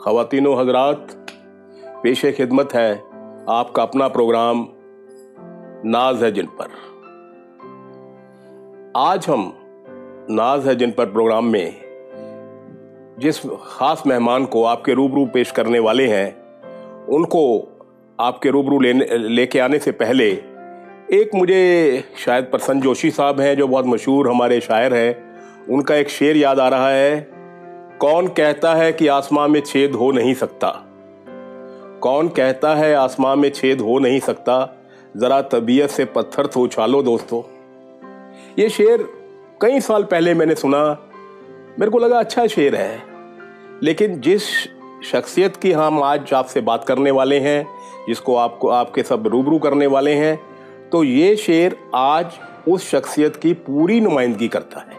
ख़वातीनो हज़रात, पेशे खिदमत है आपका अपना प्रोग्राम नाज है जिन पर। आज हम नाज है जिन पर प्रोग्राम में जिस खास मेहमान को आपके रूबरू पेश करने वाले हैं, उनको आपके रूबरू लेके आने से पहले एक मुझे शायद प्रसन्न जोशी साहब हैं जो बहुत मशहूर हमारे शायर हैं, उनका एक शेर याद आ रहा है। कौन कहता है कि आसमां में छेद हो नहीं सकता, कौन कहता है आसमां में छेद हो नहीं सकता, ज़रा तबीयत से पत्थर तो उछालो दोस्तों। ये शेर कई साल पहले मैंने सुना, मेरे को लगा अच्छा शेर है, लेकिन जिस शख्सियत की हम आज आपसे बात करने वाले हैं, जिसको आपके सब रूबरू करने वाले हैं, तो ये शेर आज उस शख्सियत की पूरी नुमाइंदगी करता है।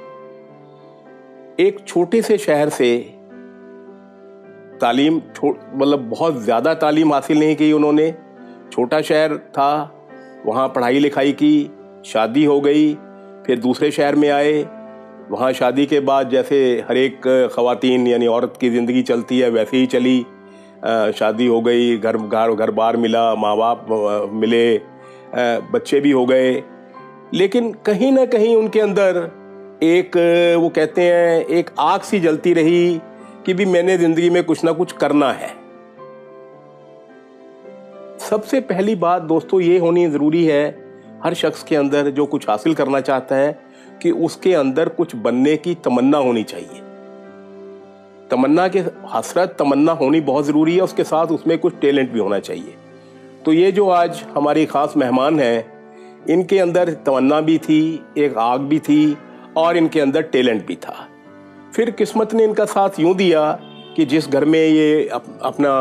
एक छोटे से शहर से तालीम मतलब बहुत ज़्यादा तालीम हासिल नहीं की उन्होंने, छोटा शहर था, वहाँ पढ़ाई लिखाई की, शादी हो गई, फिर दूसरे शहर में आए, वहाँ शादी के बाद जैसे हर एक ख़वातीन यानी औरत की ज़िंदगी चलती है वैसे ही चली, शादी हो गई, घर बार मिला, माँ बाप मिले, बच्चे भी हो गए, लेकिन कहीं ना कहीं उनके अंदर एक वो कहते हैं एक आग सी जलती रही कि भी मैंने ज़िंदगी में कुछ ना कुछ करना है। सबसे पहली बात दोस्तों ये होनी ज़रूरी है हर शख्स के अंदर जो कुछ हासिल करना चाहता है कि उसके अंदर कुछ बनने की तमन्ना होनी चाहिए। तमन्ना के हसरत तमन्ना होनी बहुत ज़रूरी है, उसके साथ उसमें कुछ टैलेंट भी होना चाहिए। तो ये जो आज हमारी ख़ास मेहमान हैं, इनके अंदर तमन्ना भी थी, एक आग भी थी और इनके अंदर टैलेंट भी था। फिर किस्मत ने इनका साथ यूँ दिया कि जिस घर में ये अपना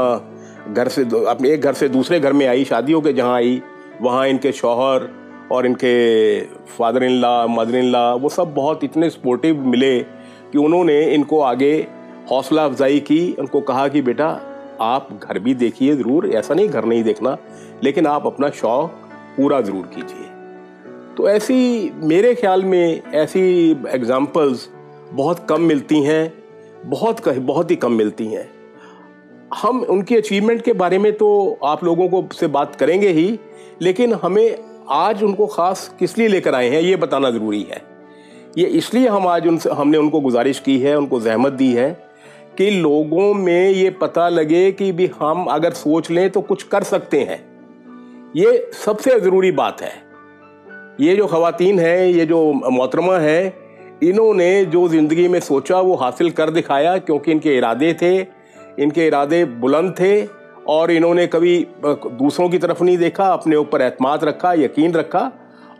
अपने एक घर से दूसरे घर में आई, शादी होकर जहाँ आई, वहाँ इनके शौहर और इनके father in law, mother in law, वो सब बहुत इतने सपोर्टिव मिले कि उन्होंने इनको आगे हौसला अफजाई की। उनको कहा कि बेटा आप घर भी देखिए ज़रूर, ऐसा नहीं घर नहीं देखना, लेकिन आप अपना शौक़ पूरा ज़रूर कीजिए। तो ऐसी मेरे ख्याल में ऐसी एग्ज़ाम्पल्स बहुत कम मिलती हैं, बहुत ही कम मिलती हैं। हम उनकी अचीवमेंट के बारे में तो आप लोगों को से बात करेंगे ही, लेकिन हमें आज उनको ख़ास किस लिए लेकर आए हैं ये बताना ज़रूरी है। ये इसलिए हम आज हमने उनको गुजारिश की है, उनको ज़हमत दी है कि लोगों में ये पता लगे कि भी हम अगर सोच लें तो कुछ कर सकते हैं। ये सबसे ज़रूरी बात है। ये जो ख़वातीन हैं, ये जो मोहतरमा हैं, इन्होंने जो ज़िंदगी में सोचा वो हासिल कर दिखाया, क्योंकि इनके इरादे थे, इनके इरादे बुलंद थे और इन्होंने कभी दूसरों की तरफ नहीं देखा, अपने ऊपर एतमाद रखा, यकीन रखा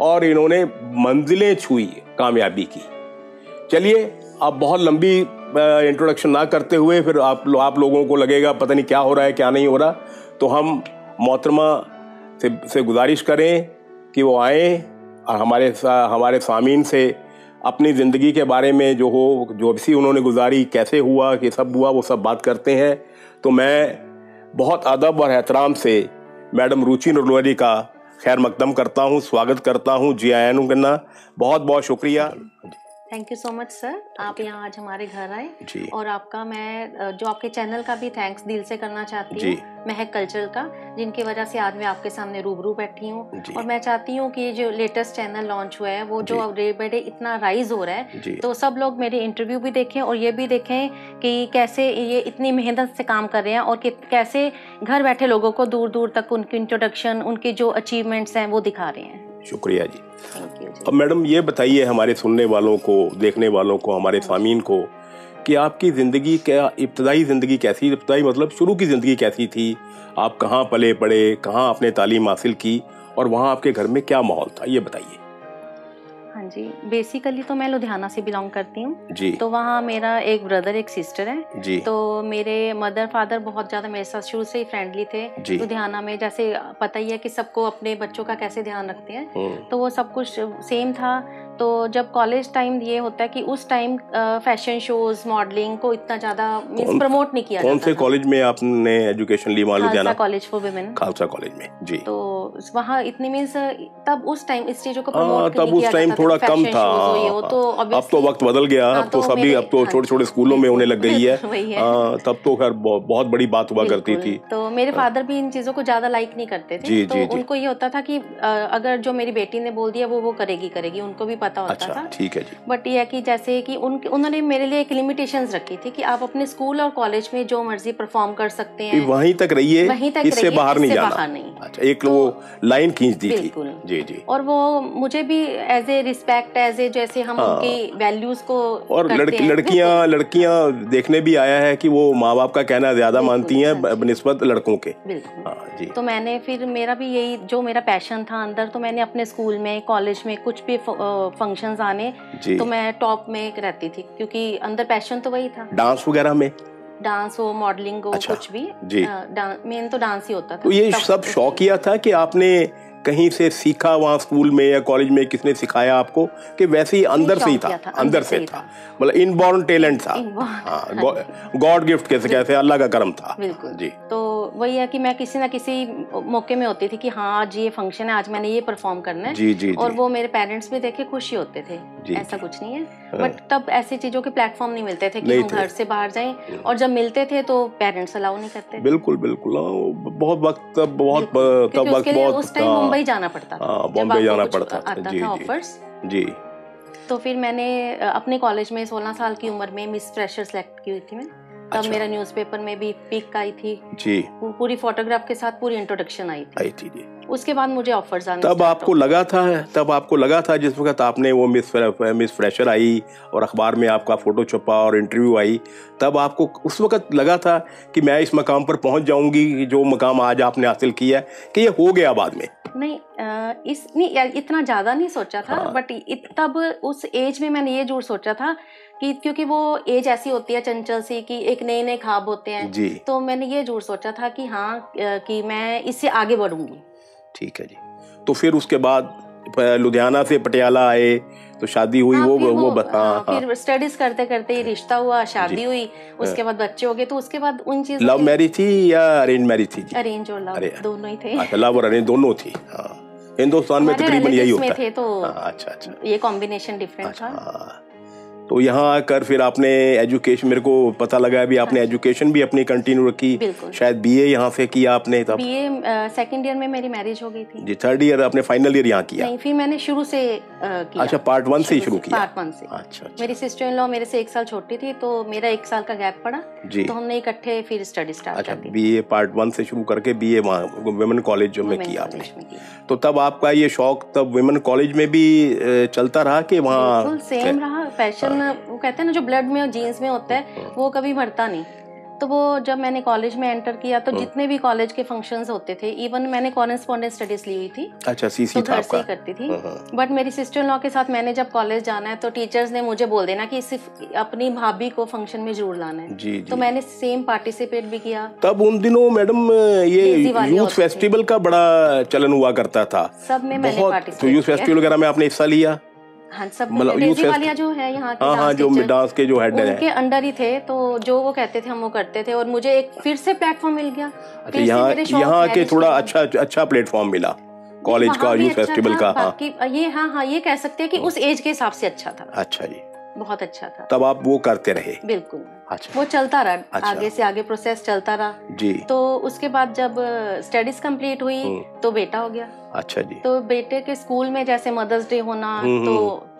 और इन्होंने मंजिलें छुई, कामयाबी की। चलिए अब बहुत लंबी इंट्रोडक्शन ना करते हुए फिर आप लोगों को लगेगा पता नहीं क्या हो रहा है क्या नहीं हो रहा, तो हम मोहतरमा से गुजारिश करें कि वो आएँ और हमारे सामीन से अपनी ज़िंदगी के बारे में जो भी उन्होंने गुजारी, कैसे हुआ, कि सब हुआ, वो सब बात करते हैं। तो मैं बहुत अदब और एहतराम से मैडम रुचि नरवरी का खैर मकदम करता हूँ, स्वागत करता हूँ, जी आया हूँ करना, बहुत बहुत शुक्रिया। Thank you so much sir, आप यहाँ आज हमारे घर आए जी। और आपका मैं जो आपके चैनल का भी थैंक्स दिल से करना चाहती हूँ, महक कल्चर का, जिनकी वजह से आज मैं आपके सामने रूबरू बैठी हूँ। और मैं चाहती हूँ कि ये जो लेटेस्ट चैनल लॉन्च हुआ है वो जो डे बाय डे इतना राइज हो रहा है, तो सब लोग मेरे इंटरव्यू भी देखें और ये भी देखें कि कैसे ये इतनी मेहनत से काम कर रहे हैं और कैसे घर बैठे लोगों को दूर दूर तक उनकी इंट्रोडक्शन, उनके जो अचीवमेंट्स हैं वो दिखा रहे हैं। शुक्रिया जी। अब मैडम ये बताइए हमारे सुनने वालों को, देखने वालों को, हमारे सामीन को कि आपकी ज़िंदगी क्या, इब्तदाई ज़िंदगी कैसी, इब्तदाई मतलब शुरू की ज़िंदगी कैसी थी, आप कहाँ पले पड़े, कहाँ आपने तालीम हासिल की और वहाँ आपके घर में क्या माहौल था, ये बताइए। हाँ जी, बेसिकली तो मैं लुधियाना से बिलोंग करती हूँ जी। तो वहाँ मेरा एक ब्रदर एक सिस्टर है जी। तो मेरे मदर फादर बहुत ज़्यादा मेरे साथ शुरू से ही फ्रेंडली थे। लुधियाना में जैसे पता ही है कि सबको अपने बच्चों का कैसे ध्यान रखते हैं, तो वो सब कुछ सेम था। तो जब कॉलेज टाइम ये होता है कि उस टाइम फैशन शोज मॉडलिंग को इतना ज्यादा मींस प्रमोट नहीं किया जाता। कौन से कॉलेज में आपने एजुकेशन ली? मान लो Khalsa college for women, Khalsa college में जी। तो वहाँ इतनी मींस तब उस टाइम इस चीजों को प्रमोट तब उस टाइम थोड़ा कम था। तो अब तो वक्त बदल गया, अब तो सभी अब तो छोटे छोटे स्कूलों में होने लग गई है। तब तो खैर बहुत बड़ी बात हुआ करती थी। तो मेरे फादर भी इन चीजों को ज्यादा लाइक नहीं करते थे, तो उनको ये होता था कि अगर जो मेरी बेटी ने बोल दिया वो करेगी, उनको भी पता होता था। ठीक है जी। बट ये है कि जैसे कि उन्होंने मेरे लिए एक लिमिटेशंस रखी थी कि आप अपने स्कूल और कॉलेज में जो मर्जी परफॉर्म कर सकते हैं, वहीं तक रहिए, इससे बाहर नहीं जाना। अच्छा, एक वो लाइन खींच दी थी। जी जी। और वो मुझे भी as a respect, as a जैसे हम उनकी वैल्यूज को, और लड़कियां देखने भी आया है कि वो माँ बाप का कहना ज्यादा मानती हैं बनिस्बत लड़कों के। जी। तो मैंने फिर मेरा भी यही जो मेरा पैशन था अंदर, तो मैंने अपने स्कूल में कॉलेज में कुछ भी फंक्शंस आने तो मैं टॉप में रहती थी, क्योंकि अंदर पैशन तो वही था। डांस वगैरह में, डांस हो मॉडलिंग हो, कुछ भी मेन तो डांस ही होता था। तो ये सब शौकिया था कि आपने कहीं से सीखा वहाँ स्कूल में या कॉलेज में? किसने सिखाया आपको कि वैसे ही अंदर से ही था? अंदर से था, मतलब इनबॉर्न टैलेंट था। गॉड गिफ्ट कैसे अल्लाह का करम था। बिल्कुल जी। तो वही है कि मैं किसी ना किसी मौके में होती थी कि हाँ आज ये फंक्शन है, आज मैंने ये परफॉर्म करना है। जी, और वो मेरे पेरेंट्स भी देखे खुशी होते थे। ऐसा कुछ नहीं है, बट तब ऐसी चीजों के प्लेटफॉर्म नहीं मिलते थे कि हम घर से बाहर जाएं, और जब मिलते थे तो पेरेंट्स अलाउ नहीं करते। बिल्कुल बहुत वक्त उस टाइम मुंबई जाना पड़ता था, बॉम्बे जाना पड़ता था ऑफर्स जी। तो फिर मैंने अपने कॉलेज में 16 साल की उम्र में मिस फ्रेशर सेलेक्ट की हुई थी मैं। तब मेरा न्यूज़पेपर में भी पिक आई थी जी, पूरी फोटोग्राफ के साथ पूरी इंट्रोडक्शन आई थी जी। उसके बाद मुझे ऑफर्स आने तब आपको लगा था जिस वक्त आपने वो मिस फ्रेशर आई और अखबार में आपका फोटो छपा और इंटरव्यू आई, तब आपको उस वक्त लगा था कि मैं इस मकाम पर पहुंच जाऊंगी, जो मकाम आज आपने हासिल किया, कि ये हो गया बाद में? नहीं, इतना ज्यादा नहीं सोचा था। बट तब उस एज में मैंने ये जरूर सोचा था कि क्योंकि वो एज ऐसी होती है चंचल सी कि एक नए ख्वाब होते हैं जी। तो मैंने ये जरूर सोचा था कि हाँ कि मैं इससे आगे बढ़ूंगी। ठीक है जी। तो फिर उसके बाद लुधियाना से पटियाला आए तो शादी हुई। फिर स्टडीज करते करते ही रिश्ता हुआ, शादी हुई, उसके बाद बच्चे हो गए। तो उसके बाद उन चीजों, लव मैरिज थी या अरेंज मैरिज थी? अरेंज और लव दोनों ही थे। अच्छा, लव और अरेंज दोनों थी। हिंदुस्तान में तकरीबन यही होता है। तो अच्छा, ये कॉम्बिनेशन डिफरेंट था। तो यहाँ आकर फिर आपने एजुकेशन, मेरे को पता लगा अभी आपने एजुकेशन भी अपनी कंटिन्यू रखी, शायद बीए यहाँ से किया आपने? तब बीए सेकंड ईयर में मेरी मैरिज हो गई थी जी। थर्ड ईयर आपने फाइनल ईयर यहाँ किया? नहीं, फिर मैंने शुरू से किया। अच्छा, पार्ट 1 से शुरू किया? पार्ट 1 से। अच्छा। मेरी सिस्टर इन लॉ मेरे से 1 साल छोटी थी, तो मेरा 1 साल का गैप पड़ा जी। तो हमने इकट्ठे फिर स्टडी स्टार्ट कर दी। बीए पार्ट 1 से शुरू करके बीए वहाँ वुमेन कॉलेज में किया आपने। तो तब आपका ये शौक तब वुमेन कॉलेज में भी चलता रहा कि वहाँ सेम रहा? पैशन वो कहते हैं ना जो ब्लड में और जीन्स में होता है वो कभी मरता नहीं। तो वो जब मैंने कॉलेज में एंटर किया तो जितने भी कॉलेज के फंक्शंस होते थे, इवन मैंने कॉरेस्पॉन्डेंस स्टडीज ली हुई थी। अच्छा, सीसी तो घर से ही करती थी। बट मेरी सिस्टर इन लॉ के साथ मैंने जब कॉलेज जाना है तो टीचर्स ने मुझे बोल देना कि सिर्फ अपनी भाभी को फंक्शन में जरूर लाना है जी। तो मैंने सेम पार्टिसिपेट भी किया। तब उन दिनों मैडम ये यूथ फेस्टिवल का बड़ा चलन हुआ करता था, सब में मैंने पार्टिसिपेट किया। यूथ फेस्टिवल वगैरह में आपने हिस्सा लिया? हाँ, सब डेजी वालिया जो है यहाँ के जो डांस के जो हेड है उनके अंडर ही थे, तो जो वो कहते थे हम वो करते थे, और मुझे एक फिर से प्लेटफॉर्म मिल गया। अच्छा, यहाँ के थोड़ा अच्छा प्लेटफॉर्म मिला कॉलेज का, यूथ फेस्टिवल का। ये कह सकते हैं कि उस एज के हिसाब से अच्छा था। अच्छा जी, बहुत अच्छा था। तब आप वो करते रहे? बिल्कुल। अच्छा। वो चलता रहा। अच्छा। आगे से आगे प्रोसेस चलता रहा जी। तो उसके बाद जब स्टडीज कंप्लीट हुई तो बेटा हो गया। अच्छा जी। तो बेटे के स्कूल में जैसे मदर्स डे होना,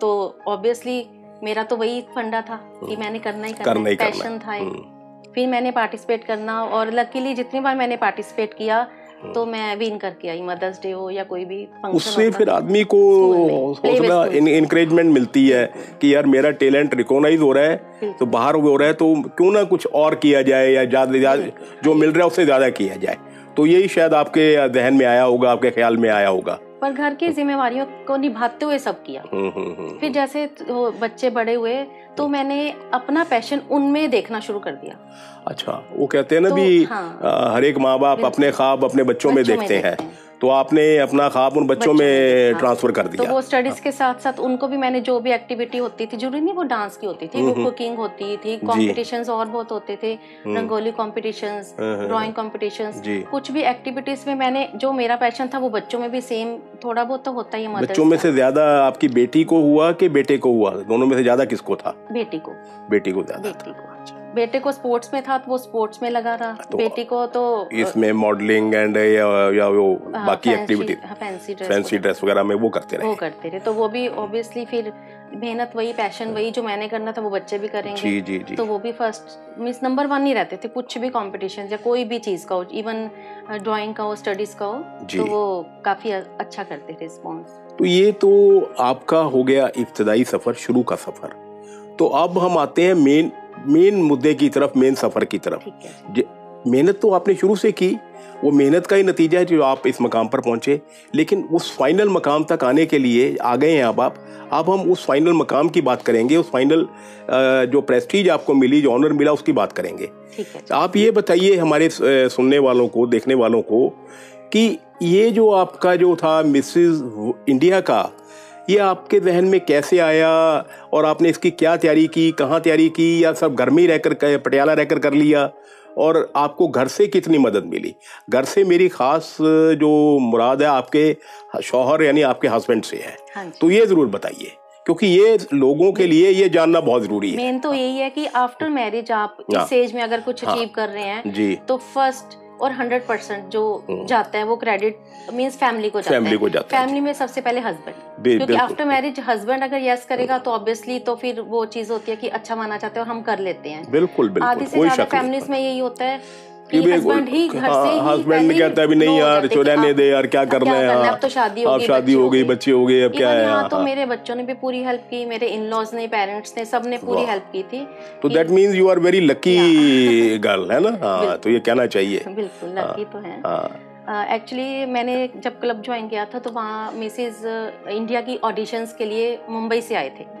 तो ऑब्वियसली मेरा तो वही फंडा था कि मैंने करना ही करना, पैशन था। फिर मैंने पार्टिसिपेट करना, और लकीली जितनी बार मैंने पार्टिसिपेट किया तो मैं विन करके आई, मदर्स डे हो या कोई भी फंक्शन। उससे फिर आदमी को हौसला, इनकरेजमेंट मिलती है कि यार मेरा टैलेंट रिकॉग्नाइज हो रहा है, तो बाहर हो रहा है, तो क्यों ना कुछ और किया जाए, या ज्यादा जो मिल रहा है उससे ज्यादा किया जाए। तो यही शायद आपके जहन में आया होगा, आपके ख्याल में आया होगा। पर घर की जिम्मेवारियों को निभाते हुए सब किया। फिर जैसे बच्चे बड़े हुए तो मैंने अपना पैशन उनमें देखना शुरू कर दिया। अच्छा, वो कहते हैं ना भी हर एक माँ बाप अपने ख्वाब अपने बच्चों में देखते हैं। तो आपने अपना ख्वाब उन बच्चों में ट्रांसफर कर दिया। तो वो स्टडीज के साथ साथ उनको भी मैंने जो भी एक्टिविटी होती थी, जरूरी नहीं वो डांस की होती थी, वो कुकिंग होती थी, कॉम्पिटिशन्स और बहुत होते थे, रंगोली कॉम्पिटिशन्स, ड्राइंग कॉम्पिटिशन्स, कुछ भी एक्टिविटीज में मैंने जो मेरा पैशन था वो बच्चों में भी सेम थोड़ा बहुत तो होता ही है। बच्चों में से ज्यादा आपकी बेटी को हुआ कि बेटे को हुआ? दोनों में से ज्यादा किसको था? बेटी को। बेटी को ज्यादा था। बेटे को स्पोर्ट्स में था तो वो स्पोर्ट्स में लगा रहा, तो बेटी को तो इसमें मॉडलिंग एंड या वो बाकी एक्टिविटी फैंसी ड्रेस वगैरह में वो करते रहे। तो वो भी ऑब्वियसली फिर मेहनत वही, पैशन वही, जो मैंने करना था वो बच्चे भी करेंगे। जी जी जी। तो वो भी फर्स्ट मींस नंबर 1 नहीं रहते थे, कुछ भी कंपटीशन या कोई भी चीज का हो, इवन ड्राइंग का हो, स्टडीज का हो, तो वो काफी अच्छा करते थे रिस्पॉन्स। तो ये तो आपका हो गया इब्तदाई सफर, शुरू का सफर। तो अब हम आते हैं मेन मुद्दे की तरफ, मेन सफर की तरफ। मेहनत तो आपने शुरू से की, वो मेहनत का ही नतीजा है जो आप इस मकाम पर पहुंचे, लेकिन उस फाइनल मकाम तक आने के लिए आ गए हैं अब हम उस फाइनल मकाम की बात करेंगे, उस फाइनल जो प्रेस्टीज आपको मिली, जो ऑनर मिला, उसकी बात करेंगे। आप ये बताइए हमारे सुनने वालों को, देखने वालों को, कि ये जो आपका जो था मिसेस इंडिया का, ये आपके जहन में कैसे आया और आपने इसकी क्या तैयारी की, कहाँ तैयारी की, या सब घर में ही रहकर, पटियाला रहकर कर लिया? और आपको घर से कितनी मदद मिली? घर से मेरी खास जो मुराद है आपके शौहर यानी आपके हस्बैंड से है। हाँ, तो ये जरूर बताइए, क्योंकि ये लोगों के लिए ये जानना बहुत जरूरी है। मेन तो यही है कि आफ्टर मैरिज आप इस एज में अगर कुछ अचीव कर रहे हैं जी, तो फर्स्ट और 100% जो जाता है वो क्रेडिट मींस फैमिली को जाता है। फैमिली में सबसे पहले हस्बैंड, क्योंकि आफ्टर मैरिज हस्बैंड अगर यस करेगा तो ऑब्वियसली तो फिर वो चीज होती है कि अच्छा माना चाहते हैं और हम कर लेते हैं। बिल्कुल बिल्कुल। आधी से ज्यादा फैमिलीज में यही होता है कि हस्बैंड ही घर से ही हस्बैंड कहता है भी नहीं यार रहने दे यार, क्या करना है, अब तो शादी हो गई, बच्चे हो गए, अब क्या है। यहाँ तो मेरे बच्चों ने भी पूरी हेल्प की, मेरे इन-लॉज ने, पेरेंट्स ने, सबने पूरी हेल्प की थी। तो that means you are very lucky girl, है ना? हाँ, तो ये कहना चाहिए। बिल्कुल लकी तो है। एक्चुअली मैंने जब क्लब ज्वाइन किया था तो वहाँ मिसेज इंडिया की ऑडिशंस के लिए मुंबई से आए थे,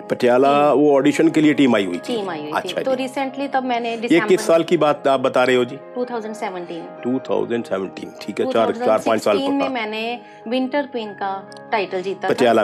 पटियाला। वो ऑडिशन के लिए टीम आई हुई थी। अच्छा, तो रिसेंटली तब मैंने ये किस साल की बात आप बता रहे हो जी? 2017। ठीक है, 4-5 साल में मैंने विंटर क्वीन का टाइटल जीता पटियाला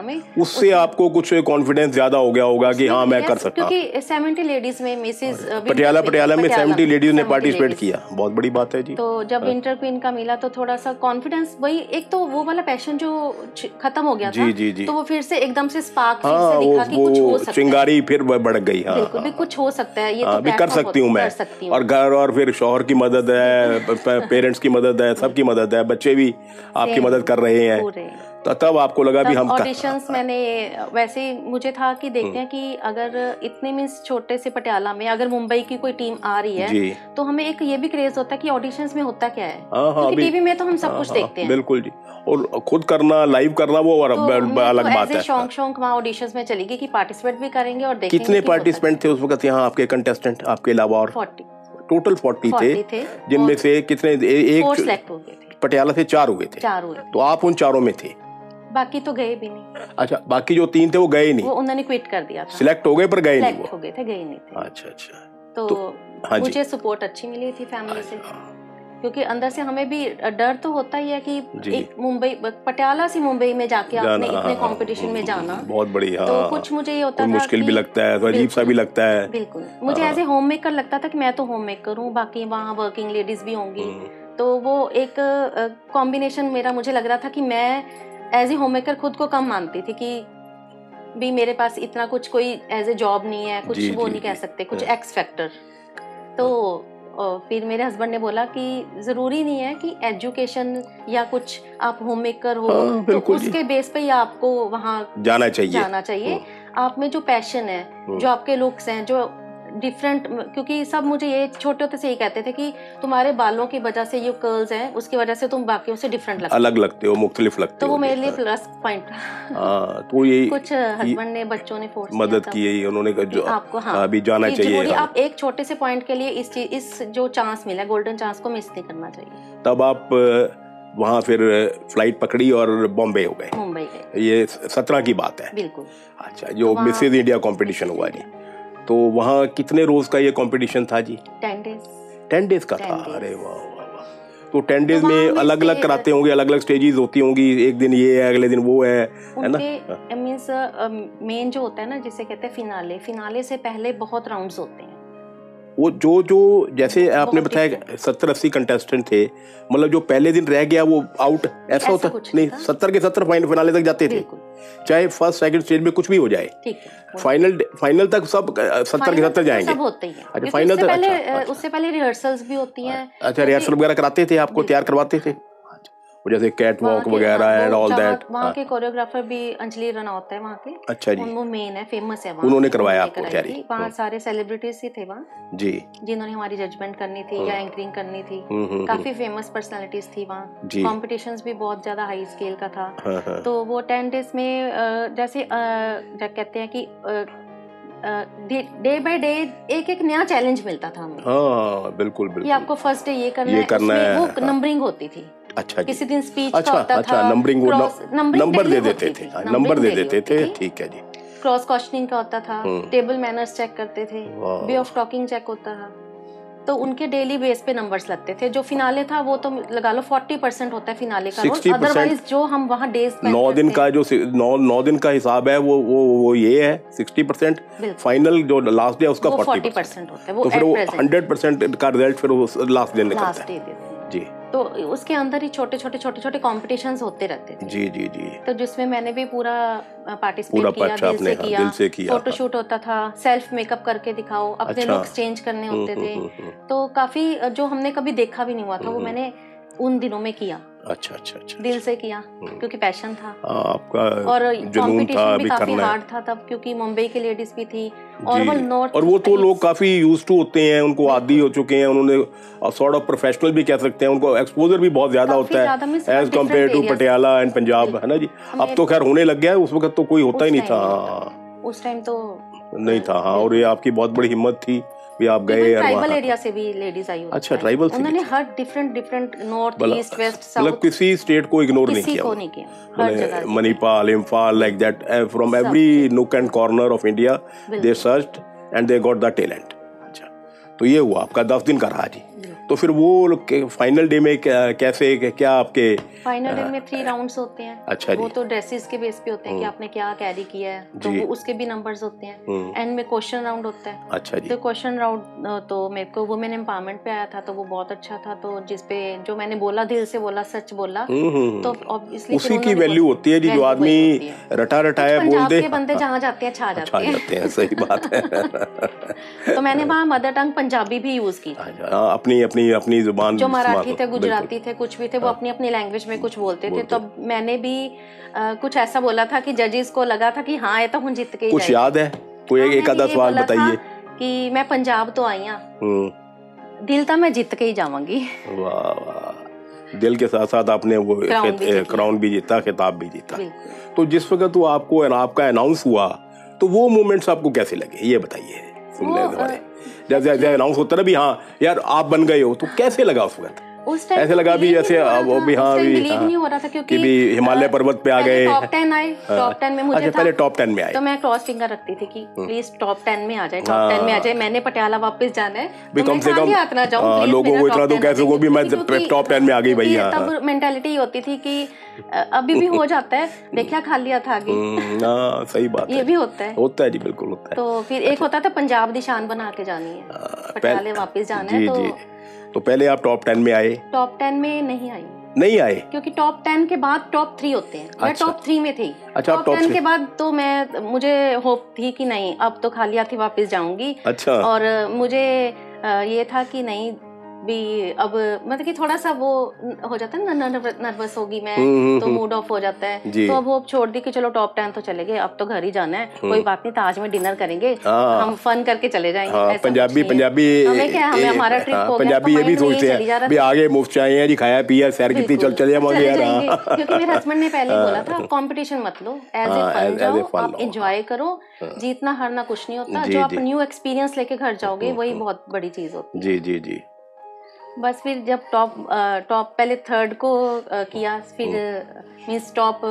में। उससे आपको कुछ कॉन्फिडेंस ज्यादा हो गया होगा कि हाँ मैं कर सकता हूँ, क्योंकि 70 लेडीज में मिसेज पटियाला में 70 लेडीज ने पार्टिसिपेट किया। बहुत बड़ी बात है जी। तो जब विंटर क्वीन का मिला तो थोड़ा सा कॉन्फिडेंस, वही एक तो वो वाला पैशन जो खत्म हो गया था, तो वो फिर से एकदम से स्पार्क दिखा कि कुछ हो सकता है, चिंगारी फिर बढ़ गई। हाँ, बिल्कुल भी कुछ हो सकता है, ये तो भी कर सकती हूँ मैं। और घर और फिर शौहर की मदद है, पेरेंट्स की मदद है, सबकी मदद है, बच्चे भी आपकी मदद कर रहे हैं। तो तब आपको लगा भी हम ऑडिशंस मैंने वैसे मुझे था कि देखते हैं कि अगर इतने मींस छोटे से पटियाला में अगर मुंबई की कोई टीम आ रही है तो हमें एक ये भी क्रेज होता है कि ऑडिशंस में होता क्या है, क्योंकि टीवी में तो हम सब कुछ देखते हैं। बिल्कुल जी, और खुद करना, लाइव करना वो अलग बात है। शौक वहाँ ऑडिशंस में चली गई कि पार्टिसिपेट भी करेंगे और देखेंगे। कितने पार्टिसिपेंट थे उस वक्त यहाँ आपके कंटेस्टेंट आपके अलावा? और 40 टोटल 40 थे, जिनमें से कितने एक सिलेक्ट हो गए थे? पटियाला से 4 हुए थे। तो आप उन 4 में थे? बाकी तो गए भी नहीं। अच्छा, बाकी जो 3 थे वो गए नहीं? वो उन्होंने क्विट कर दिया था। सिलेक्ट हो गए पर गए नहीं? सिलेक्ट हो गए थे, गए नहीं थे। अच्छा। तो मुझे सपोर्ट अच्छी मिली थी फैमिली से, क्योंकि अंदर से हमें भी डर तो होता ही है कि एक मुंबई, पटियाला से मुंबई में जाके आपने इतने कंपटीशन में जाना बहुत बढ़िया। तो कुछ मुझे ये होता था मुश्किल भी लगता है, तो अजीब सा भी लगता है। बिल्कुल, मुझे एज ए होम मेकर लगता था कि मैं तो होम मेकर हूँ, बाकी वहाँ वर्किंग लेडीज भी होंगी, तो वो एक कॉम्बिनेशन मेरा मुझे लग रहा था कि मैं एज ए होम मेकर खुद को कम मानती थी कि भी मेरे पास इतना कुछ कोई एज ए जॉब नहीं है, कुछ वो नहीं कह सकते, कुछ एक्स फैक्टर। तो फिर मेरे हस्बैंड ने बोला कि जरूरी नहीं है कि एजुकेशन या कुछ आप होम मेकर हो तो उसके बेस पे ही आपको वहाँ जाना चाहिए। आप में जो पैशन है, जो आपके लुक्स हैं, जो डिफरेंट, क्योंकि सब मुझे ये छोटे होते से ही कहते थे कि तुम्हारे बालों की वजह से ये कर्ल्स हैं, उसकी वजह से तुम बाकियों से डिफरेंट लगते हो, अलग लगते हो, मुख्तलिफ लगते हो। तो वो मेरे लिए प्लस पॉइंट था। तो ये कुछ हस्बैंड ने, बच्चों ने फोर्स मदद की, उन्होंने जो आपको अभी जाना चाहिए। आप एक छोटे से पॉइंट के लिए इस जो चांस मिला, गोल्डन चांस को मिस नहीं करना चाहिए। तब आप वहाँ फिर फ्लाइट पकड़ी और बॉम्बे हो गए? मुंबई गए। ये 17 की बात है? बिल्कुल। अच्छा, जो मिसेज इंडिया कंपटीशन हुआ जी, तो वहाँ कितने रोज का ये कंपटीशन था जी? 10 डेज। 10 डेज का था? अरे वाह। तो तो 10 डेज में अलग अलग कराते होंगे, अलग अलग स्टेजेस होती होंगी, एक दिन ये है, अगले दिन वो है ना? मींस मेन जो होता है ना, जिसे कहते हैं फिनाले, फिनाले से पहले बहुत राउंड्स होते हैं। वो जो जैसे आपने बताया 70-80 कंटेस्टेंट थे, मतलब जो पहले दिन रह गया वो आउट, ऐसा होता नहीं? 70 के 70 फाइनल तक जाते थे, चाहे फर्स्ट सेकंड स्टेज में कुछ भी हो जाए, फाइनल तक सब 70 के 70 जाएंगे। सब होते ही है। अच्छा, फाइनल तक। उससे पहले रिहर्सल्स भी होती हैं। अच्छा, रिहर्सल वगैरह कराते थे, आपको तैयार करवाते थे, जैसे कैट वॉक वगैरह एंड ऑल दैट? वहाँ के कोरियोग्राफर भी अंजलि रनौत है वहाँ के। अच्छा जी, वो मेन है, फेमस है वहाँ। उन्होंने करवाया आपको तैयारी? वहाँ सारे सेलिब्रिटीज ही थे वहाँ जी, जिन्होंने हमारी जजमेंट करनी थी या एंकरिंग करनी थी। काफी फेमस पर्सनालिटीज थी वहाँ। कॉम्पिटिशंस भी बहुत ज्यादा हाई स्केल का था। तो वो 10 डेज में जैसे कहते हैं कि डे बाय डे एक एक नया चैलेंज मिलता था हमें। हाँ, बिल्कुल बिल्कुल। कि आपको फर्स्ट डे ये करना है। वो नंबरिंग होती थी। अच्छा, किसी दिन स्पीच का होता था, नंबरिंग, नंबर दे देते थे, नंबर दे देते थे, ठीक है जी। क्रॉस क्वेश्चनिंग का होता था, टेबल मैनर्स चेक करते थे, वे ऑफ टॉकिंग चेक होता था। तो उनके डेली बेस पे नंबर्स लगते थे। जो फिनाले था वो तो लगा लो 40% होता है फिनाले का रोल, अदरवाइज जो हम वहाँ डेज 9 दिन का जो 9 दिन का हिसाब है वो ये है 60%, फाइनल जो लास्ट डे उसका 40% होता है। तो फिर वो 100% का रिजल्ट फिर लास्ट डे निकलता है जी। तो उसके अंदर ही छोटे छोटे कॉम्पिटिशंस होते रहते थे जी जी जी। तो जिसमें मैंने भी पूरा पार्टिसिपेट किया, दिल से किया। फोटोशूट होता था, सेल्फ मेकअप करके दिखाओ, अपने लुक्स चेंज करने होते थे। तो काफी जो हमने कभी देखा भी नहीं हुआ था वो मैंने उन दिनों में किया। अच्छा, दिल से किया क्योंकि पैशन था आपका, और कंपटीशन भी काफी हार्ड था तब, क्योंकि मुंबई की लेडीज भी थी और वो नॉर्थ, और वो तो लोग काफी यूज्ड टू होते हैं, उनको आदी हो चुके हैं, उन्होंने सॉर्ट ऑफ प्रोफेशनल भी कह सकते हैं, उनको एक्सपोजर भी बहुत ज्यादा होता है as compare to Patiala and Punjab, है ना जी? अब तो खैर होने लग गया है, उस वक्त तो कोई होता ही नहीं था, उस टाइम तो नहीं था। हाँ, और ये आपकी बहुत बड़ी हिम्मत थी भी, आप गए। ट्राइबल एरिया से भी लेडीज आई होती। अच्छा, ट्राइबल से उन्होंने हर different north east west south, मतलब किसी स्टेट को इग्नोर नहीं किया, हर जगह Manipal, Imphal, like that, from every nook and corner of India they searched and they got the talent. अच्छा, तो ये हुआ आपका 10 दिन का रहा जी। तो फिर वो फाइनल डे में कैसे क्या आपके फाइनल डे में 3 राउंड्स होते हैं। अच्छा, वो तो ड्रेसेस के बेस पे होते हैं कि आपने क्या कैरी किया है, तो वो उसके भी नंबर्स होते हैं। एंड में क्वेश्चन राउंड होता है। अच्छा जी। तो क्वेश्चन राउंड तो मेरे को वुमेन एम्पावरमेंट पे आया था, तो वो बहुत अच्छा था। तो जिसपे जो मैंने बोला, दिल से बोला, सच बोला, तो ऑब्वियसली उसी की वैल्यू होती है जी, जो आदमी रटाया बोल दे। के बंदे जहाँ जाते हैं छा जाते हैं। सही बात है। तो मैंने वहाँ मदर टंग पंजाबी भी यूज की, अपनी जुबान, जो मराठी थे, गुजराती थे, कुछ भी थे, वो अपनी अपनी लैंग्वेज में कुछ बोलते थे। तो मैंने भी कुछ ऐसा बोला था कि जजेस को लगा था कि हाँ ये तो हम जीत के ही कुछ याद है? कोई एक आधा सवाल बताइए। कि मैं पंजाब तो आई हूँ, दिल तो मैं जीत के ही जाऊंगी। वाह वाह, दिल के साथ साथ आपने वो क्राउन भी जीता, खिताब भी जीता। तो जिस वक्त वो आपको आपका अनाउंस हुआ, तो वो मोमेंट्स आपको कैसे लगे, ये बताइए सुनने वाले। जैसे अनाउंस होता ना भी, हाँ यार आप बन गए हो, तो कैसे लगा उस वक्त? ऐसे लगा भी जैसे वो भी, हाँ भी नहीं हो रहा था क्योंकि भी हिमालय पर्वत पे आ गए, टॉप 10 आए, टॉप 10 में मुझे अच्छा, पहले टॉप 10 में आए, तो मैं क्रॉस फिंगर रखती थी कि प्लीज टॉप 10 में आ जाए, टॉप 10 में आ जाए। मैंने पटियाला वापस जाना है, तो कम से कम लोगों को इतना तो कैसे को भी मैं टॉप 10 में आ गई भैया। तब मेंटालिटी होती थी कि अभी भी हो जाता है, देखा खा लिया था आगे। सही बात है, ये भी होता है जी, बिल्कुल होता है। तो फिर एक होता था पंजाब दी शान बना के जानी है, पटियाले वापस जाना है। तो पहले आप टॉप 10 में आए? टॉप 10 में नहीं आए क्योंकि टॉप 10 के बाद टॉप 3 होते हैं। मैं टॉप 3 में थी। अच्छा, टॉप 10 के बाद तो मुझे होप थी कि नहीं, अब तो खाली हाथ ही वापस जाऊंगी। अच्छा। और मुझे ये था कि नहीं भी, अब मतलब कि थोड़ा सा वो हो जाता है ना, नर्वस होगी मैं, तो मूड ऑफ हो जाता है। तो अब होप छोड़ दी कि चलो टॉप 10 तो चले गए, अब तो घर ही जाना है, कोई बात नहीं, ताज में डिनर करेंगे, हम फन करके चले जाएंगे। पंजाबी हमें क्या, हमें हमारा ट्रिप हो गया, पंजाबी ये भी सोचते हैं भी आगे मुफ्त चाहे हैं जी, खाया पिया सैर की, चल चले जाएंगे। क्योंकि मेरे हस्बैंड ने पहले बोला था कंपटीशन मत लो, एज ए फन जाओ, आप एंजॉय करो, जीतना हारना कुछ नहीं होता, जो आप न्यू एक्सपीरियंस लेके घर जाओगे वही बहुत बड़ी चीज होती है। जी जी जी। बस फिर जब टॉप पहले 3rd को किया, फिर means top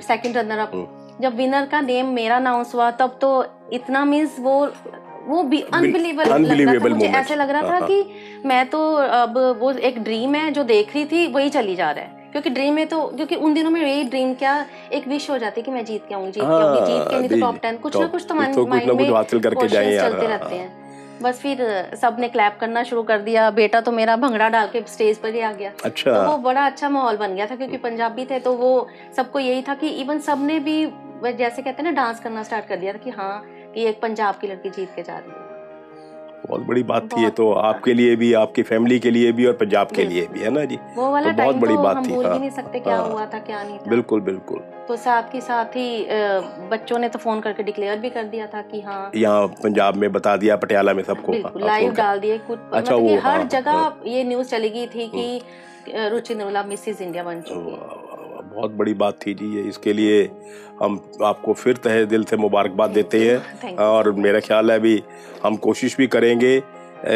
2nd runner up, जब विनर का नेम मेरा अनाउंस हुआ, तब तो इतना मींस वो वो भी अनबिलीवेबल मुझे ऐसे लग रहा था कि मैं तो अब वो एक ड्रीम है जो देख रही थी वही चली जा रहा है, क्योंकि ड्रीम में तो क्योंकि उन दिनों में यही ड्रीम क्या एक विश हो जाती है कि मैं जीत के आऊंगी जीत के नहीं तो टॉप 10 कुछ ना कुछ तो माइंड में हासिल करके जाए यार, चलते रहते हैं। बस फिर सबने क्लैप करना शुरू कर दिया, बेटा तो मेरा भंगड़ा डाल के स्टेज पर ही आ गया। अच्छा। तो वो बड़ा अच्छा माहौल बन गया था क्योंकि पंजाबी थे तो वो सबको यही था कि इवन सबने भी जैसे कहते हैं ना डांस करना स्टार्ट कर दिया था कि हाँ कि एक पंजाब की लड़की जीत के जा रही है। बहुत बड़ी बात थी ये तो, आपके लिए भी, आपकी फैमिली के लिए भी और पंजाब के लिए भी, है ना जी। वो वाला तो बहुत बड़ी बात हम थी। भूल भी नहीं सकते क्या हुआ था क्या नहीं था। बिल्कुल बिल्कुल। तो साथ ही बच्चों ने तो फोन करके डिक्लेयर भी कर दिया था कि हाँ यहाँ पंजाब में बता दिया, पटियाला में सबको लाइव डाल दिए कुछ। अच्छा, मतलब हर जगह ये न्यूज चली गई थी कि रुचि नरूला मिसेस इंडिया बन चुकी है। बहुत बड़ी बात थी जी ये। इसके लिए हम आपको फिर तहे दिल से मुबारकबाद देते हैं और मेरा ख्याल है अभी हम कोशिश भी करेंगे,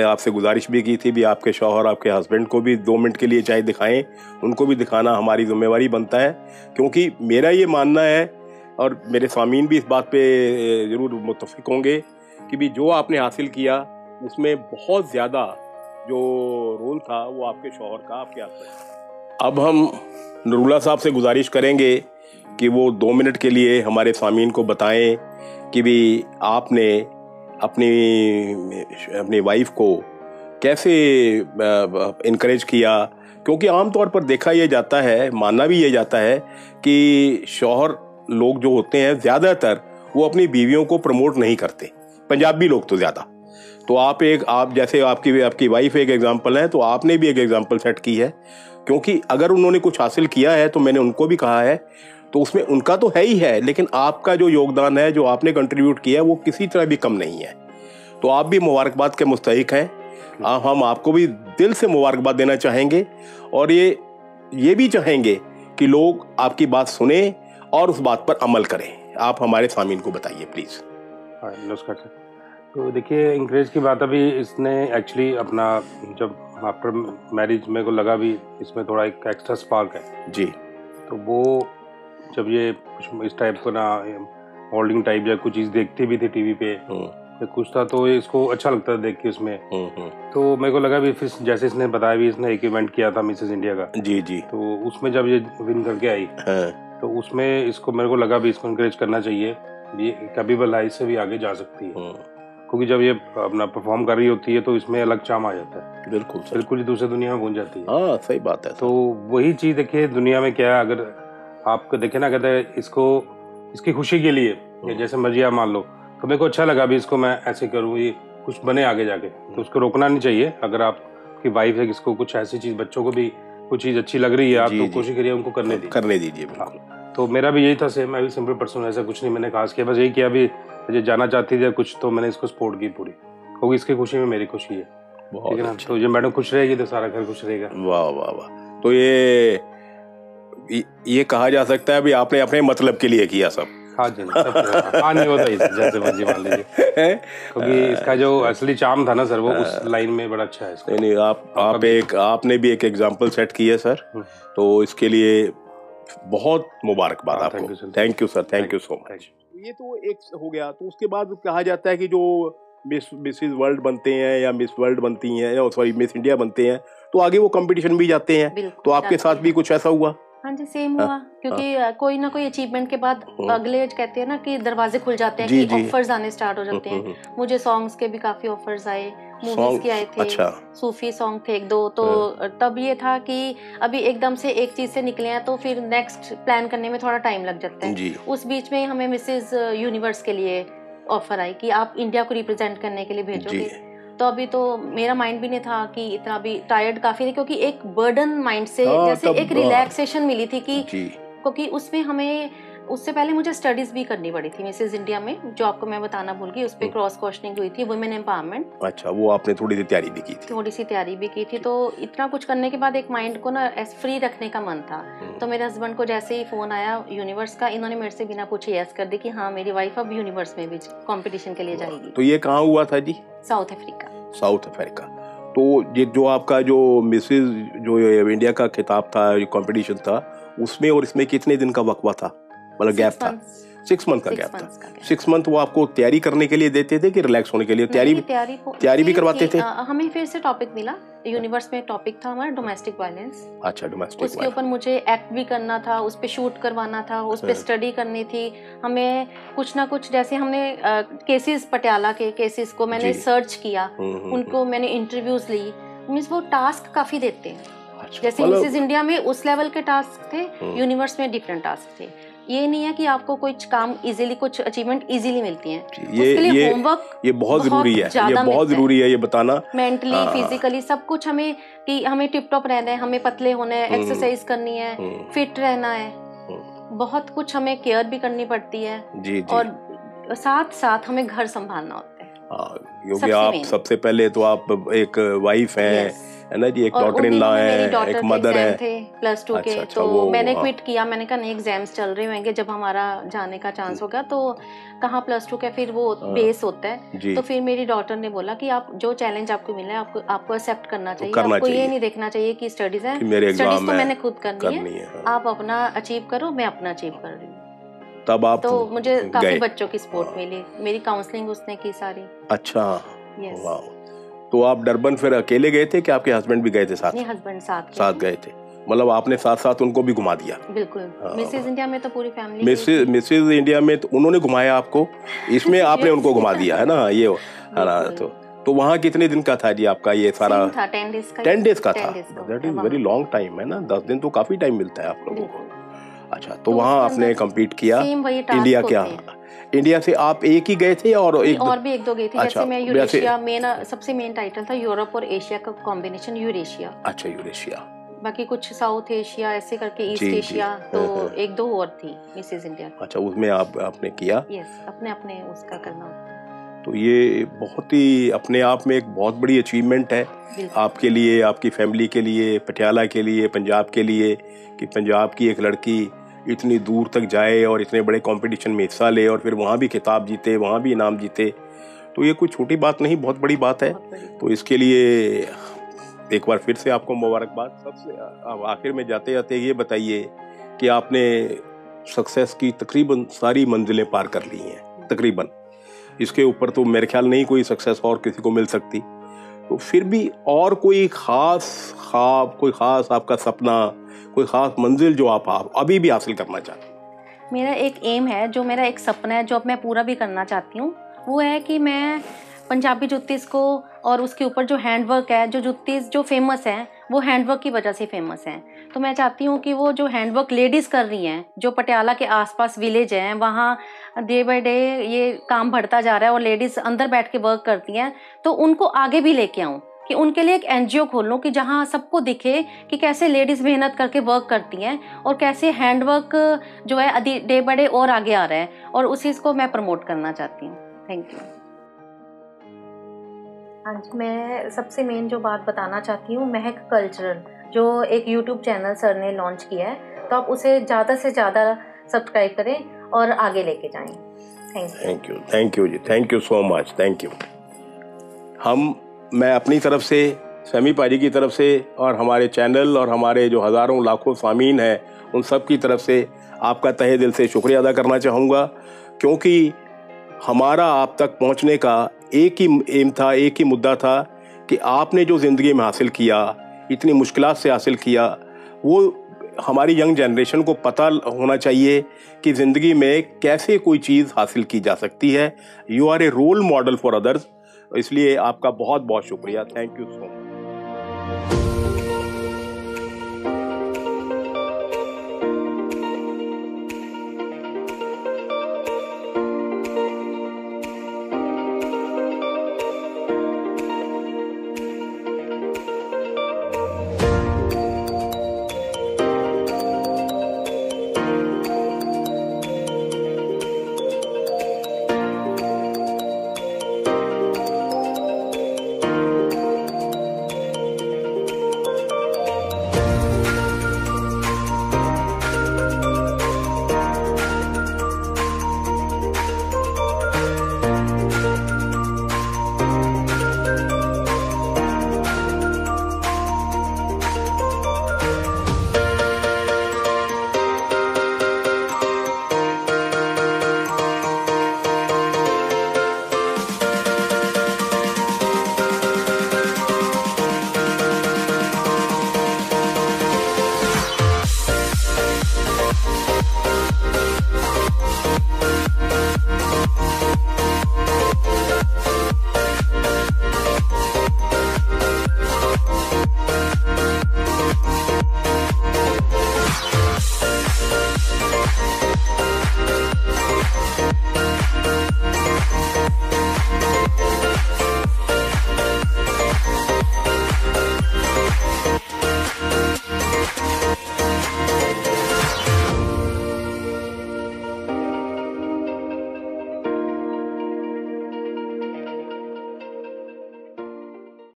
आपसे गुजारिश भी की थी भी आपके शौहर आपके हस्बैंड को भी 2 मिनट के लिए चाहे दिखाएं, उनको भी दिखाना हमारी जिम्मेवारी बनता है, क्योंकि मेरा ये मानना है और मेरे सामीन भी इस बात पे ज़रूर मुत्तफिक होंगे कि भी जो आपने हासिल किया उसमें बहुत ज़्यादा जो रोल था वो आपके शौहर का, आपके हस्बैंड। अब हम नरूला साहब से गुजारिश करेंगे कि वो 2 मिनट के लिए हमारे सामीन को बताएं कि भी आपने अपनी वाइफ को कैसे इनकरेज किया, क्योंकि आमतौर पर देखा यह जाता है, माना भी यह जाता है कि शौहर लोग जो होते हैं ज़्यादातर वो अपनी बीवियों को प्रमोट नहीं करते, पंजाबी लोग तो ज़्यादा। तो आप जैसे आपकी वाइफ एक एग्जाम्पल है, तो आपने भी एक एग्जाम्पल सेट की है, क्योंकि अगर उन्होंने कुछ हासिल किया है तो मैंने उनको भी कहा है तो उसमें उनका तो है ही है, लेकिन आपका जो योगदान है, जो आपने कंट्रीब्यूट किया है, वो किसी तरह भी कम नहीं है। तो आप भी मुबारकबाद के मुस्तहिक हैं। हम आपको भी दिल से मुबारकबाद देना चाहेंगे और ये भी चाहेंगे कि लोग आपकी बात सुने और उस बात पर अमल करें। आप हमारे सामीन को बताइए प्लीज। नमस्कार सर। तो देखिए, इंकरेज की बात अभी इसने एक्चुअली अपना जब आफ्टर मैरिज मेरे को लगा भी इसमें थोड़ा एक एक्स्ट्रा स्पार्क है जी। तो वो जब ये कुछ इस टाइप का ना होल्डिंग टाइप या कुछ चीज़ देखती भी थी टीवी पे या कुछ था तो इसको अच्छा लगता था देख के उसमें। तो मेरे को लगा भी फिर जैसे इसने बताया भी इसने एक इवेंट किया था मिसेस इंडिया का। जी जी। तो उसमें जब ये विन करके आई तो उसमें इसको मेरे को लगा भी इसको इंकरेज करना चाहिए, ये कैपेबल है, इससे भी आगे जा सकती है, क्योंकि जब ये अपना परफॉर्म कर रही होती है तो इसमें अलग चाम आ जाता है। बिल्कुल दूसरी दुनिया में पहुंच जाती है। हाँ सही बात है। तो वही चीज़ देखिए दुनिया में क्या है, अगर आपको देखे ना, कहते हैं इसको इसकी खुशी के लिए या जैसे मर्जी आप मान लो, तो मेरे को अच्छा लगा भी इसको मैं ऐसे करूँ, ये कुछ बने आगे जाके, तो उसको रोकना नहीं चाहिए। अगर आपकी वाइफ है किसको कुछ ऐसी चीज़, बच्चों को भी कुछ चीज़ अच्छी लग रही है आप तो कोशिश करिए उनको करने दीजिए। तो मेरा भी यही था सेम, मैं भी सिंपल पर्सन, ऐसा कुछ नहीं मैंने खास किया, बस यही किया भी मुझे जाना चाहती थी कुछ तो मैंने इसको सपोर्ट की पूरी, क्योंकि इसकी खुशी में मेरी खुशी है। ठीक है ना। तो ये मैडम खुश रहेगी तो सारा घर खुश रहेगा। वाह वाह वाह। तो ये कहा जा सकता है भी आपने अपने मतलब के लिए किया सब। हाँ जी, नहीं होता ही जैसे मर्जी मान लीजिए, क्योंकि इसका जो असली चार्म था ना सर वो उस लाइन में बड़ा अच्छा है। नहीं आपने भी एक एग्जांपल सेट की है सर, तो इसके लिए बहुत मुबारकबाद आपको। Thank you sir, thank you so much. ये तो एक हो गया। तो उसके बाद कहा जाता है कि जो मिसेस वर्ल्ड बनते हैं या मिस वर्ल्ड बनती हैं या सॉरी मिस इंडिया बनते हैं तो आगे वो कंपटीशन भी जाते हैं, तो आपके साथ भी कुछ ऐसा हुआ? हाँ जी, सेम हुआ, क्योंकि कोई ना कोई अचीवमेंट के बाद अगले कहते हैं ना कि दरवाजे खुल जाते हैं, कि ऑफर्स आने स्टार्ट हो जाते हैं। मुझे सॉन्ग्स के भी काफी ऑफर्स आए, मूवीज के आए थे। अच्छा। सूफी सॉन्ग थे 1-2, तो तब ये था कि अभी एकदम से एक चीज से निकले हैं तो फिर नेक्स्ट प्लान करने में थोड़ा टाइम लग जाता है। उस बीच में हमें मिसेस यूनिवर्स के लिए ऑफर आई कि आप इंडिया को रिप्रेजेंट करने के लिए भेजोगे। तो अभी तो मेरा माइंड भी नहीं था कि इतना भी टायर्ड काफी थी, क्योंकि एक बर्डन माइंड से जैसे एक रिलैक्सेशन मिली थी कि क्योंकि उसमें हमें उससे पहले मुझे स्टडीज भी करनी पड़ी थी मिसेस इंडिया में, जो आपको मैं बताना भूल गई, उस पे क्रॉस क्वेश्चनिंग हुई थी, वुमेन एम्पावरमेंट। अच्छा, वो आपने थोड़ी सी तैयारी भी की थी। तो इतना कुछ करने के बाद एक माइंड को ना फ्री रखने का मन था। तो मेरे हस्बैंड को जैसे ही फोन आया यूनिवर्स का, इन्होंने मेरे से बिना पूछे यस कर दी कि हाँ मेरी वाइफ अब यूनिवर्स में भी कॉम्पिटिशन के लिए जाएगी। तो ये कहाँ हुआ था जी? South Africa. तो ये जो आपका जो मिसेस जो इंडिया का खिताब था, कॉम्पिटिशन था, उसमें और इसमें कितने दिन का वक्फा था, मतलब गैप था? 6 मंथ का गैप था। 6 मंथ वो आपको तैयारी करने के लिए देते थे कि रिलैक्स होने के लिए? तैयारी भी करवाते थे? हमें फिर से टॉपिक मिला, यूनिवर्स में टॉपिक था हमारा डोमेस्टिक वायलेंस। अच्छा, डोमेस्टिक, उसके ऊपर मुझे एक्ट भी करना था, उस पे शूट करवाना था, उस पे स्टडी करनी थी हमें। कुछ ना कुछ जैसे हमने केसेस, पटियाला के केसेस को मैंने सर्च किया, उनको मैंने इंटरव्यूज ली। मींस वो टास्क काफी देते हैं। जैसे मिसेस इंडिया में उस लेवल के टास्क थे, यूनिवर्स में डिफरेंट टास्क थे। ये नहीं है कि आपको कुछ काम इजीली, कुछ अचीवमेंट इजीली मिलती हैं। उसके लिए होमवर्क ये बहुत जरूरी है, ये बहुत जरूरी है ये बताना। मेंटली, फिजिकली सब कुछ हमें, कि हमें टिप टॉप रहना है, हमें पतले होना है, एक्सरसाइज करनी है, फिट रहना है, बहुत कुछ हमें केयर भी करनी पड़ती है। जी, जी। और साथ साथ हमें घर संभालना होता है। क्योंकि आप सबसे पहले तो आप एक वाइफ हैं, है ना जी, एक डॉटर इन लॉ है, एक मदर है। थे +2 के, तो मैंने क्विट किया। मैंने कहा नहीं, एग्जाम्स चल रहे होंगे, जब हमारा जाने का चांस होगा तो कहाँ +2 का फिर वो बेस होता है। तो फिर मेरी डॉटर ने बोला कि आप जो चैलेंज आपको मिला है आपको एक्सेप्ट करना चाहिए, आपको ये नहीं देखना चाहिए कि स्टडीज है, स्टडीज तो मैंने खुद करनी है, आप अपना अचीव करो, मैं अपना अचीव कर रही हूँ। तब आप तो मुझे काफी बच्चों की सपोर्ट मिली, मेरी काउंसलिंग उसने की सारी। अच्छा, तो आप डरबन फिर अकेले गए थे कि आपके हस्बैंड भी गए थे साथ? नहीं, हस्बैंड साथ गए थे। मतलब आपने साथ साथ उनको भी घुमा दिया? बिल्कुल। मिसेस इंडिया में तो पूरी फैमिली, मिसेस इंडिया में तो उन्होंने घुमाया आपको, इसमें आपने उनको घुमा दिया, है ना, ये है ना। तो वहाँ कितने दिन का था जी आपका ये सारा? 10 डेज का। 10 डेज का था। That is very long time, है ना। 10 दिन तो काफी टाइम मिलता है आप लोगों को। अच्छा, तो वहाँ आपने कम्पीट किया। इंडिया क्या, इंडिया से आप एक ही गए थे और भी एक दो गए थे? जैसे मैं यूरेशिया, सबसे मेन टाइटल था यूरोप और एशिया का कॉम्बिनेशन, यूरेशिया। अच्छा, यूरेशिया। बाकी कुछ साउथ एशिया ऐसे करके, ईस्ट एशिया, तो 1-2 और थी मिसेस इंडिया। अच्छा, उसमें आपने किया? यस, अपने उसका करना। तो ये बहुत ही अपने आप में एक बहुत बड़ी अचीवमेंट है आपके लिए, आपकी फैमिली के लिए, पटियाला के लिए, पंजाब के लिए, कि पंजाब की एक लड़की इतनी दूर तक जाए और इतने बड़े कंपटीशन में हिस्सा ले और फिर वहाँ भी खिताब जीते, वहाँ भी इनाम जीते। तो ये कोई छोटी बात नहीं, बहुत बड़ी बात है। तो इसके लिए एक बार फिर से आपको मुबारकबाद। सबसे अब आखिर में जाते जाते ये बताइए कि आपने सक्सेस की तकरीबन सारी मंजिलें पार कर ली हैं, तकरीबन। इसके ऊपर तो मेरे ख्याल नहीं कोई सक्सेस और किसी को मिल सकती। तो फिर भी और कोई खास ख्वाब, कोई खास आपका सपना, कोई खास मंजिल जो आप अभी भी हासिल करना चाहते हैं? मेरा एक एम है, जो मेरा एक सपना है, जो अब मैं पूरा भी करना चाहती हूँ, वो है कि मैं पंजाबी जुत्तीस को और उसके ऊपर जो हैंडवर्क है, जो जुत्तीस जो फेमस हैं वो हैंडवर्क की वजह से फेमस हैं। तो मैं चाहती हूँ कि वो जो हैंडवर्क लेडीज़ कर रही हैं, जो पटियाला के आसपास विलेज हैं, वहाँ डे बाय डे ये काम बढ़ता जा रहा है और लेडीज़ अंदर बैठ के वर्क करती हैं, तो उनको आगे भी लेके आऊँ, कि उनके लिए एक NGO खोल लूँ कि जहाँ सबको दिखे कि कैसे लेडीज़ मेहनत करके वर्क करती हैं और कैसे हैंडवर्क जो है डे बाय डे और आगे आ रहा है, और उसी को मैं प्रमोट करना चाहती हूँ। Thank you. हाँ जी, मैं सबसे मेन जो बात बताना चाहती हूँ, महक कल्चरल जो एक YouTube चैनल सर ने लॉन्च किया है, तो आप उसे ज़्यादा से ज़्यादा सब्सक्राइब करें और आगे लेके जाएं। Thank you. थैंक यू जी, thank you so much, thank you. मैं अपनी तरफ से, समी पाजी की तरफ से और हमारे चैनल और हमारे जो हज़ारों लाखों सामीन हैं, उन सब की तरफ से आपका तहे दिल से शुक्रिया अदा करना चाहूँगा, क्योंकि हमारा आप तक पहुँचने का एक ही एम था, एक ही मुद्दा था कि आपने जो ज़िंदगी में हासिल किया, इतनी मुश्किलात से हासिल किया, वो हमारी यंग जनरेशन को पता होना चाहिए कि ज़िंदगी में कैसे कोई चीज़ हासिल की जा सकती है। You are a role model for others. इसलिए आपका बहुत बहुत शुक्रिया। Thank you so much.